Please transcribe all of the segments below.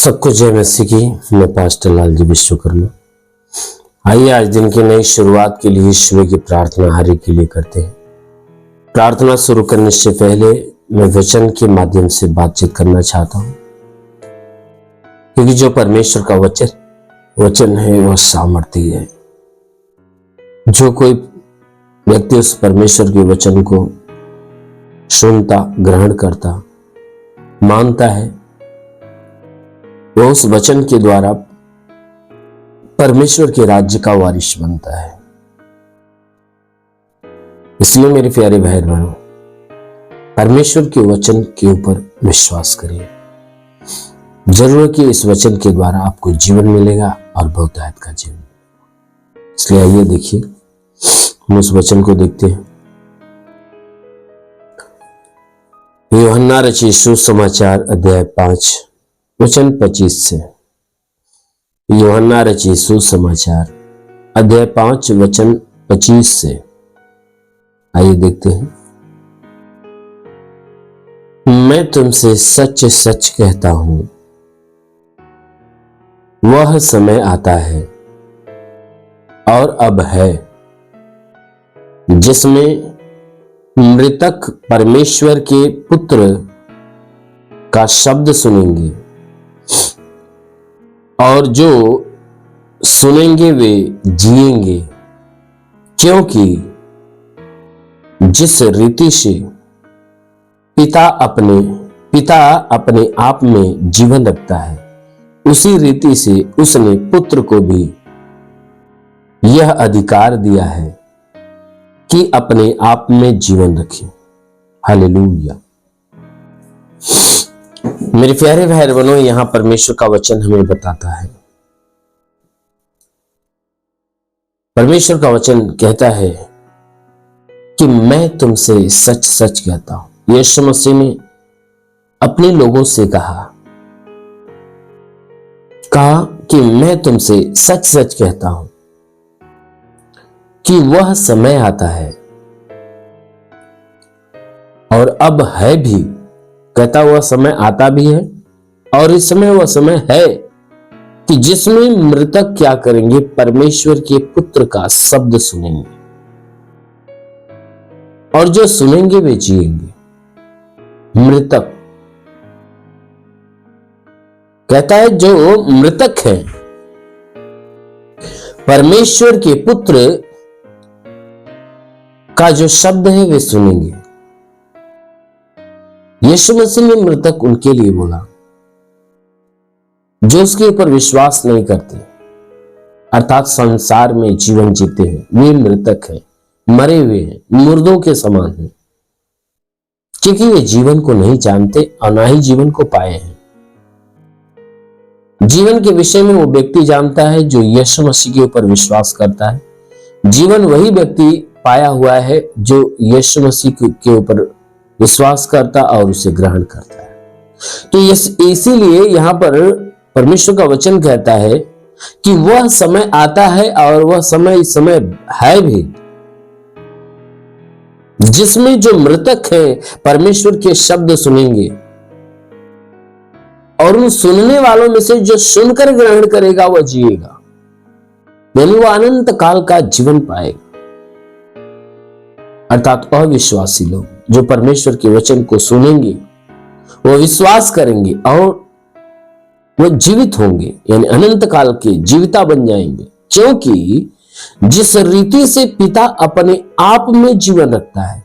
सबको जय मसीह की। मैं पास्टर लाल जी विश्वकर्मा। आइए आज दिन की नई शुरुआत के लिए ईश्वर की प्रार्थना हरि के लिए करते हैं। प्रार्थना शुरू करने से पहले मैं वचन के माध्यम से बातचीत करना चाहता हूं, क्योंकि जो परमेश्वर का वचन है वह सामर्थी है। जो कोई व्यक्ति उस परमेश्वर के वचन को सुनता, ग्रहण करता, मानता है, वह उस वचन के द्वारा परमेश्वर के राज्य का वारिस बनता है। इसलिए मेरे प्यारे भाई बहनों, परमेश्वर के वचन के ऊपर विश्वास करिए। जरूर कि इस वचन के द्वारा आपको जीवन मिलेगा और बहुतायत का जीवन। इसलिए आइए देखिए, हम उस वचन को देखते हैं। यूहन्ना रचित सुसमाचार अध्याय 5 वचन 25 से। यूहन्ना रचित सुसमाचार अध्याय 5 वचन 25 से। आइए देखते हैं। मैं तुमसे सच सच कहता हूं, वह समय आता है और अब है जिसमें मृतक परमेश्वर के पुत्र का शब्द सुनेंगे, और जो सुनेंगे वे जिएंगे, क्योंकि जिस रीति से पिता अपने आप में जीवन रखता है, उसी रीति से उसने पुत्र को भी यह अधिकार दिया है कि अपने आप में जीवन रखे। हालेलुया। मेरे प्यारे भाई बहनों, यहां परमेश्वर का वचन हमें बताता है, परमेश्वर का वचन कहता है कि मैं तुमसे सच सच कहता हूं। यीशु मसीह ने अपने लोगों से कहा कि मैं तुमसे सच सच कहता हूं कि वह समय आता है और अब है भी। कहता हुआ समय आता भी है और इस समय वह समय है कि जिसमें मृतक क्या करेंगे, परमेश्वर के पुत्र का शब्द सुनेंगे, और जो सुनेंगे वे जिएंगे। मृतक कहता है जो मृतक है, परमेश्वर के पुत्र का जो शब्द है वे सुनेंगे। यीशु मसीह ने मृतक उनके लिए बोला जो उसके ऊपर विश्वास नहीं करते, अर्थात संसार में जीवन जीते हैं, वे मृतक हैं, मरे हुए हैं, मुर्दों के समान हैं, क्योंकि वे जीवन को नहीं जानते और ना ही जीवन को पाए हैं। जीवन के विषय में वो व्यक्ति जानता है जो यीशु मसीह के ऊपर विश्वास करता है। जीवन वही व्यक्ति पाया हुआ है जो यीशु मसीह के ऊपर विश्वास करता और उसे ग्रहण करता है। तो इसीलिए यहां पर परमेश्वर का वचन कहता है कि वह समय आता है और वह समय इस समय है भी, जिसमें जो मृतक है परमेश्वर के शब्द सुनेंगे, और उन सुनने वालों में से जो सुनकर ग्रहण करेगा वह जिएगा, यानी वह अनंत काल का जीवन पाएगा। अर्थात अविश्वासी लोग जो परमेश्वर के वचन को सुनेंगे, वो विश्वास करेंगे और वो जीवित होंगे, यानी अनंत काल के जीविता बन जाएंगे, क्योंकि जिस रीति से पिता अपने आप में जीवन रखता है।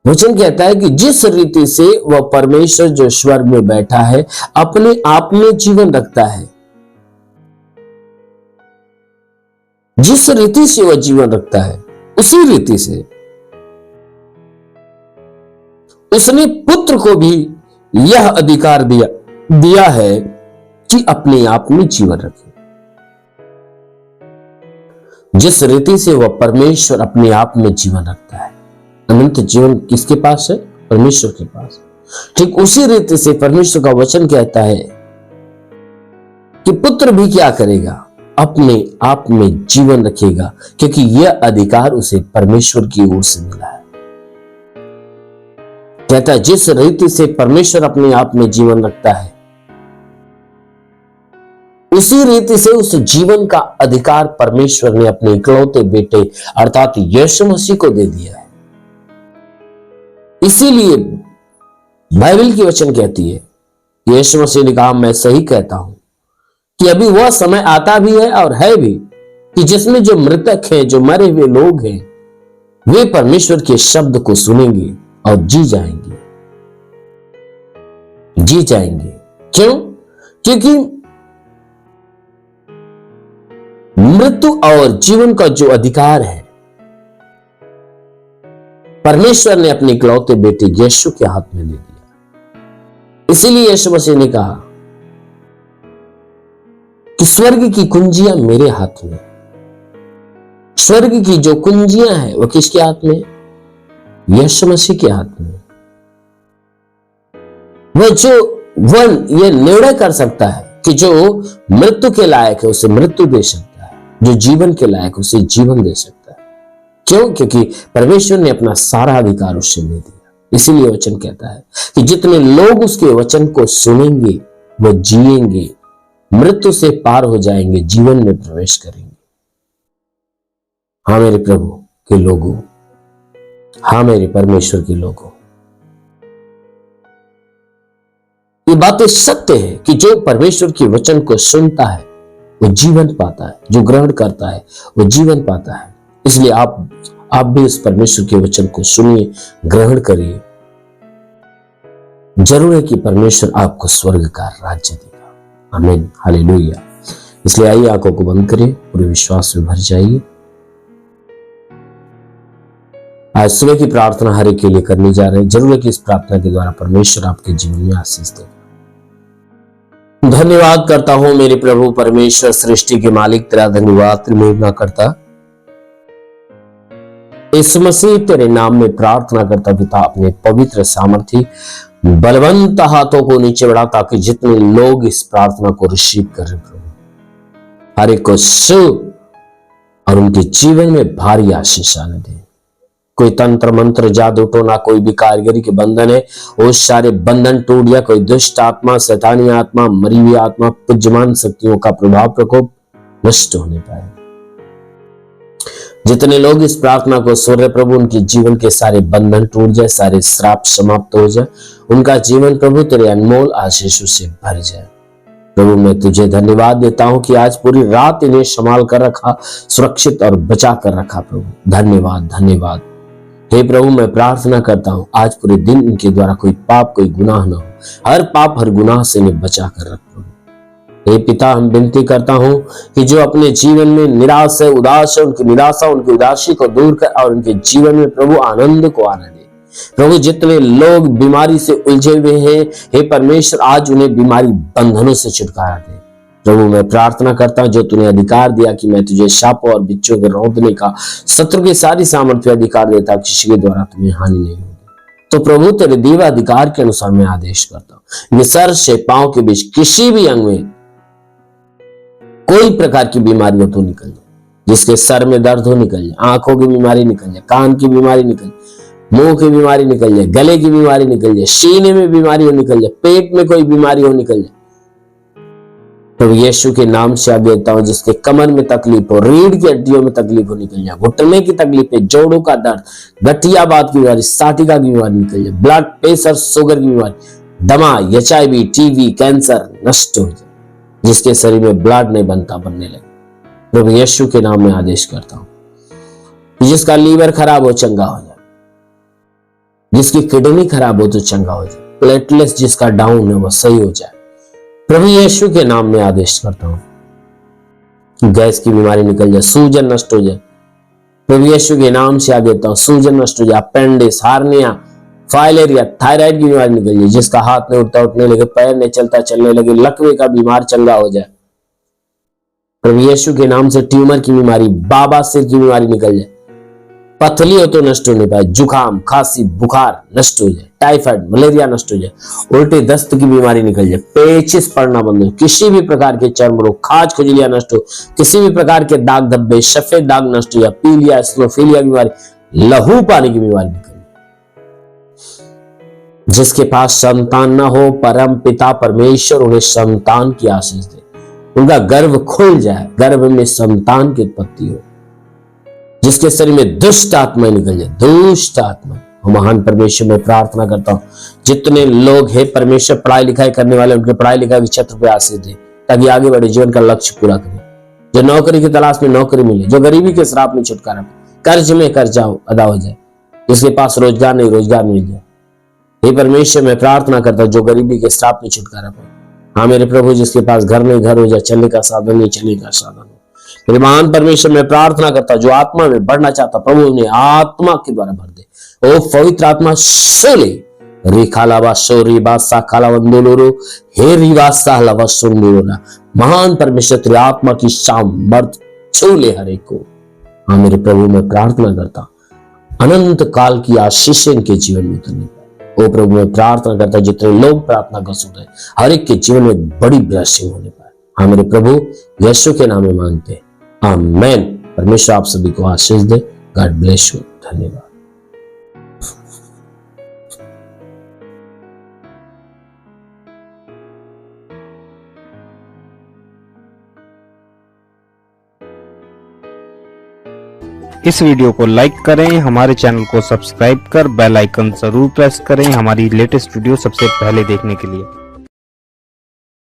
वचन कहता है कि जिस रीति से वह परमेश्वर जो स्वर्ग में बैठा है अपने आप में जीवन रखता है, जिस रीति से वह जीवन रखता है उसी रीति से उसने पुत्र को भी यह अधिकार दिया है कि अपने आप में जीवन रखे। जिस रीति से वह परमेश्वर अपने आप में जीवन रखता है, अनंत जीवन किसके पास है? परमेश्वर के पास। ठीक उसी रीति से परमेश्वर का वचन कहता है कि पुत्र भी क्या करेगा, अपने आप में जीवन रखेगा, क्योंकि यह अधिकार उसे परमेश्वर की ओर से मिला है। कहता है जिस रीति से परमेश्वर अपने आप में जीवन रखता है, उसी रीति से उस जीवन का अधिकार परमेश्वर ने अपने इकलौते बेटे अर्थात यीशु मसीह को दे दिया है। इसीलिए बाइबल की वचन कहती है, यीशु मसीह ने कहा, मैं सही कहता हूं कि अभी वह समय आता भी है और है भी कि जिसमें जो मृतक हैं, जो मरे हुए लोग हैं, वे परमेश्वर के शब्द को सुनेंगे और जी जाएंगे। जी जाएंगे। क्यों? क्योंकि मृत्यु और जीवन का जो अधिकार है परमेश्वर ने अपने इकलौते बेटे यीशु के हाथ में दे दिया। इसीलिए यीशु मसीह ने कहा कि स्वर्ग की कुंजियां मेरे हाथ में। स्वर्ग की जो कुंजियां हैं वो किसके हाथ में? यीशु मसीह के हाथ में। वह ये निर्णय कर सकता है कि जो मृत्यु के लायक है उसे मृत्यु दे सकता है, जो जीवन के लायक है उसे जीवन दे सकता है। क्यों? क्योंकि परमेश्वर ने अपना सारा अधिकार उससे दे दिया। इसीलिए वचन कहता है कि जितने लोग उसके वचन को सुनेंगे वो जिएंगे, मृत्यु से पार हो जाएंगे, जीवन में प्रवेश करेंगे। हाँ मेरे प्रभु के लोगों, हाँ मेरे परमेश्वर के लोगों, ये बातें सत्य है कि जो परमेश्वर के वचन को सुनता है वो जीवन पाता है, जो ग्रहण करता है वो जीवन पाता है। इसलिए आप भी इस परमेश्वर के वचन को सुनिए, ग्रहण करिए। जरूर है कि परमेश्वर आपको स्वर्ग का राज्य देगा। आमीन, हालेलुया। इसलिए आइए आंखों को बंद करिए, पूरे विश्वास में भर जाइए। आज सुबह की प्रार्थना हर एक के लिए करनी जा रहे हैं। जरूर है कि इस प्रार्थना के द्वारा परमेश्वर आपके जीवन में आशीष देगा। धन्यवाद करता हूं मेरे प्रभु परमेश्वर, सृष्टि के मालिक, तेरा धन्यवाद महिमा करता। यीशु मसीह तेरे नाम में प्रार्थना करता पिता, अपने पवित्र सामर्थी बलवंत हाथों को नीचे बढ़ा ताकि जितने लोग इस प्रार्थना को रिसीव करें प्रभु, हर एक को सु और उनके जीवन में भारी आशीष आने दे। कोई तंत्र मंत्र जादू टोना, कोई भी कारीगरी के बंधन है, वो सारे बंधन टूट गया। कोई दुष्ट आत्मा, शैतानी आत्मा, मरी हुई आत्मा, पूज्यमान शक्तियों का प्रभाव प्रकोप नष्ट होने पाए। जितने लोग इस प्रार्थना को सुन रहे प्रभु, उनके जीवन के सारे बंधन टूट जाए, सारे श्राप समाप्त हो जाए, उनका जीवन प्रभु तेरे अनमोल आशीषों से भर जाए। प्रभु मैं तुझे धन्यवाद देता हूं कि आज पूरी रात इन्हें संभाल कर रखा, सुरक्षित और बचा कर रखा प्रभु। धन्यवाद, धन्यवाद। हे प्रभु मैं प्रार्थना करता हूं आज पूरे दिन इनके द्वारा कोई पाप, कोई गुनाह ना हो। हर पाप, हर गुनाह से इन्हें बचा कर रख प्रभु। हे पिता, हम विनती करता हूं कि जो अपने जीवन में निराश है, उदास है, उनकी निराशा, उनकी उदासी को दूर कर और उनके जीवन में प्रभु आनंद को आने दे। प्रभु जितने लोग बीमारी से उलझे हुए हैं, हे परमेश्वर आज उन्हें बीमारी बंधनों से छुटकारा दे। प्रभु मैं प्रार्थना करता हूं जो तूने अधिकार दिया कि मैं तुझे सांपों और बिच्छू के रौंदने का, शत्रु की सारी सामर्थ्य अधिकार देता, किसी के द्वारा तुम्हें हानि नहीं होगी। तो प्रभु तेरे दिए अधिकार के अनुसार मैं आदेश करता हूं, ये सर से पांव के बीच किसी भी अंग में कोई प्रकार की बीमारी हो तो निकल जाए। जिसके सर में दर्द हो निकल जाए, आंखों की बीमारी निकल जाए, कान की बीमारी निकल जाए, मुंह की बीमारी निकल जाए, गले की बीमारी निकल जाए, सीने में बीमारी हो निकल जाए, पेट में कोई बीमारी हो निकल जाए। तो यीशु के नाम से आगे देता हूं जिसके कमर में तकलीफ हो, रीढ़ की हड्डियों में तकलीफ हो निकल जाए, घुटने की तकलीफ है, जोड़ों का दर्द, गठियाबाद की बीमारी, साटिका की बीमारी निकल जाए, ब्लड प्रेशर, शुगर की बीमारी, दमा, HIV, टीबी, कैंसर नष्ट हो जाए। जिसके शरीर में ब्लड नहीं बनता, बनने लगे प्रभु यीशु के नाम में आदेश करता हूं। जिसका लीवर खराब हो चंगा हो जाए, जिसकी किडनी खराब हो तो चंगा हो जाए, प्लेटलेट्स जिसका डाउन है वो सही हो जाए। प्रभु यीशु के नाम में आदेश करता हूं गैस की बीमारी निकल जाए, सूजन नष्ट हो जाए। प्रभु यीशु के नाम से आगे देता हूं सूजन नष्ट हो जाए, अपेंडिक्स, हार्निया, फाइलेरिया, थायराइड की बीमारी निकल जाए। जिसका हाथ नहीं उठता, उठने लगे, पैर नहीं चलता, चलने लगे, लकवे का बीमार चंगा हो जाए। प्रभु यीशु के नाम से ट्यूमर की बीमारी, बाबा सिर की बीमारी निकल जाए, पथली हो तो नष्ट होने पाए, जुकाम, खांसी, बुखार नष्ट हो जाए, टाइफाइड, मलेरिया नष्ट हो जाए, उल्टे दस्त की बीमारी निकल जाए, पेचिस पड़ना बंद हो, किसी भी प्रकार के चर्म रोग, खाज खुजलियां नष्ट हो, किसी भी प्रकार के दाग धब्बे, सफेद दाग नष्ट हो जाए, पीलिया, स्नोफीलिया की बीमारी, लहू पानी की बीमारी निकल जाए। जिसके पास संतान न हो, परम पिता परमेश्वर उन्हें संतान की आशीष दे, उनका गर्भ खुल जाए, गर्भ में संतान की उत्पत्ति हो, जिसके शरीर में दुष्ट आत्मा निकल जाए, दुष्ट आत्मा। महान परमेश्वर में प्रार्थना करता हूं जितने लोग हैं परमेश्वर पढ़ाई लिखाई करने वाले, उनके पढ़ाई लिखाई के क्षेत्र पे आशीष दे, ताकि आगे बढ़े, जीवन का लक्ष्य पूरा करें। जो नौकरी की तलाश में नौकरी मिले, जो गरीबी के श्राप में छुटकारा पाए, कर्ज में कर्जा अदा हो जाए, जिसके पास रोजगार नहीं रोजगार मिल जाए। हे परमेश्वर मैं प्रार्थना करता हूं जो गरीबी के श्राप में छुटकारा पाए। हाँ मेरे प्रभु, जिसके पास घर नहीं घर हो जाए, चलने का साधन नहीं चलने का साधन हो। मेरे महान परमेश्वर मैं प्रार्थना करता जो आत्मा में बढ़ना चाहता, प्रभु उन्हें आत्मा के द्वारा भर दे। ओ पवित्र आत्मा सोले रेखालावा सोरी बासा कालावंदोलोरो हे रिवासा लावा सुंदोरा। महान परमेश्वर तेरी आत्मा की सामर्थ छोले हर एक को। हाँ मेरे प्रभु मैं प्रार्थना करता अनंत काल की आशीष इनके जीवन में उतरने पाए। ओ प्रभु मैं प्रार्थना करता जितने लोग प्रार्थना कर सुन रहे हर एक के जीवन में बड़ी ब्लेसिंग होने पाए। हाँ मेरे प्रभु यीशु के नाम में मांगते, आमेन। परमेश्वर आप सभी को आशीष दे। God bless you. धन्यवाद। इस वीडियो को लाइक करें, हमारे चैनल को सब्सक्राइब कर बेल आइकन जरूर प्रेस करें हमारी लेटेस्ट वीडियो सबसे पहले देखने के लिए।